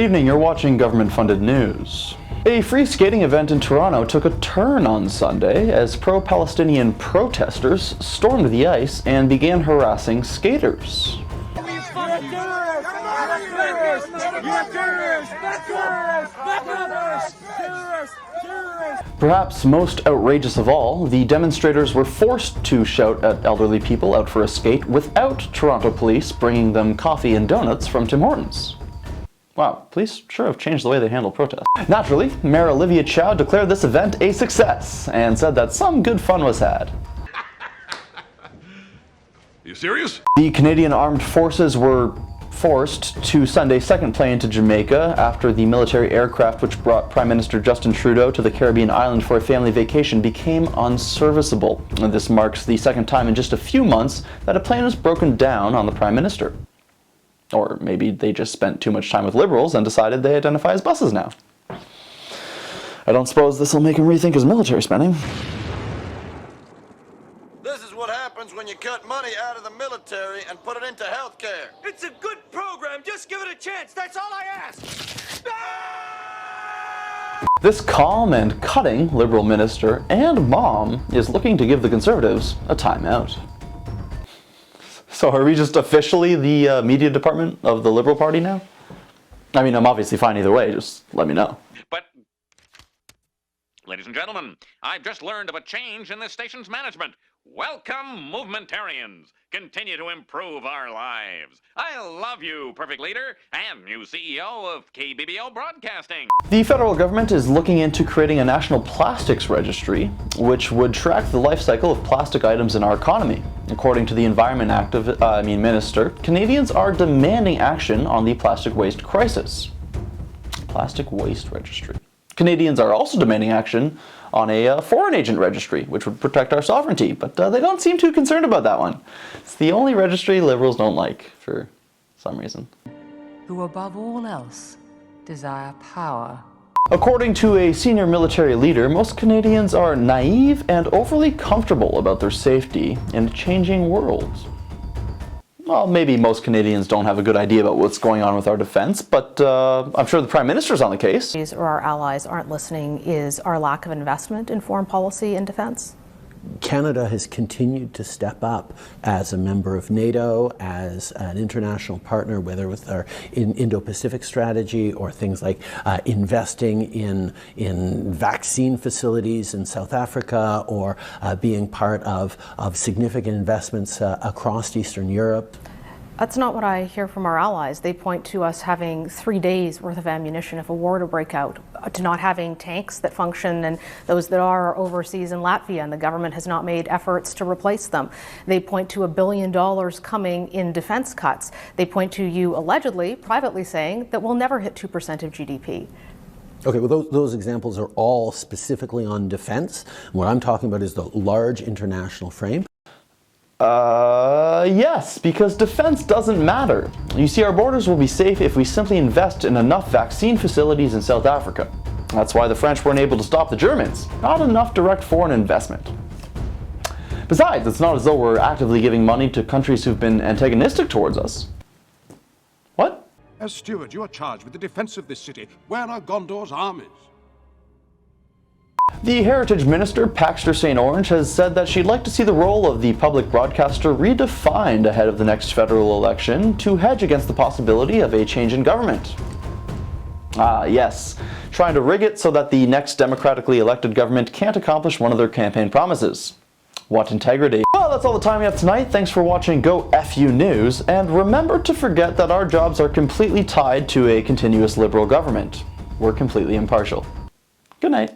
Good evening, you're watching government-funded news. A free skating event in Toronto took a turn on Sunday as pro-Palestinian protesters stormed the ice and began harassing skaters. Perhaps most outrageous of all, the demonstrators were forced to shout at elderly people out for a skate without Toronto police bringing them coffee and donuts from Tim Hortons. Wow, police sure have changed the way they handle protests. Naturally, Mayor Olivia Chow declared this event a success and said that some good fun was had. You serious? The Canadian Armed Forces were forced to send a second plane to Jamaica after the military aircraft which brought Prime Minister Justin Trudeau to the Caribbean island for a family vacation became unserviceable. And this marks the second time in just a few months that a plane was broken down on the Prime Minister. Or maybe they just spent too much time with Liberals and decided they identify as buses now. I don't suppose this will make him rethink his military spending. This is what happens when you cut money out of the military and put it into healthcare. It's a good program. Just give it a chance. That's all I ask. This calm and cutting Liberal minister and mom is looking to give the Conservatives a timeout. So are we just officially the media department of the Liberal Party now? I mean, I'm obviously fine either way, just let me know. But, ladies and gentlemen, I've just learned of a change in this station's management. Welcome, movementarians. Continue to improve our lives. I love you, perfect leader, and new CEO of KBBO Broadcasting. The federal government is looking into creating a national plastics registry, which would track the life cycle of plastic items in our economy. According to the Environment Minister, Canadians are demanding action on the plastic waste crisis. Plastic waste registry. Canadians are also demanding action on a foreign agent registry, which would protect our sovereignty, but they don't seem too concerned about that one. It's the only registry Liberals don't like, for some reason. Who above all else desire power. According to a senior military leader, most Canadians are naive and overly comfortable about their safety in a changing world. Well, maybe most Canadians don't have a good idea about what's going on with our defense, but I'm sure the Prime Minister's on the case. Or our allies aren't listening is our lack of investment in foreign policy and defense. Canada has continued to step up as a member of NATO, as an international partner, whether with our Indo-Pacific strategy or things like investing in vaccine facilities in South Africa, or being part of significant investments across Eastern Europe. That's not what I hear from our allies. They point to us having 3 days worth of ammunition if a war to break out, to not having tanks that function, and those that are overseas in Latvia, and the government has not made efforts to replace them. They point to $1 billion coming in defense cuts. They point to you allegedly, privately saying that we'll never hit 2% of GDP. Okay, well those examples are all specifically on defense. What I'm talking about is the large international frame. Yes, because defense doesn't matter. You see, our borders will be safe if we simply invest in enough vaccine facilities in South Africa. That's why the French weren't able to stop the Germans. Not enough direct foreign investment. Besides, it's not as though we're actively giving money to countries who've been antagonistic towards us. What? As steward, you are charged with the defense of this city. Where are Gondor's armies? The Heritage Minister, Paxter St. Orange, has said that she'd like to see the role of the public broadcaster redefined ahead of the next federal election to hedge against the possibility of a change in government. Yes, trying to rig it so that the next democratically elected government can't accomplish one of their campaign promises. What integrity. Well, that's all the time we have tonight. Thanks for watching Go FU News, and remember to forget that our jobs are completely tied to a continuous Liberal government. We're completely impartial. Good night.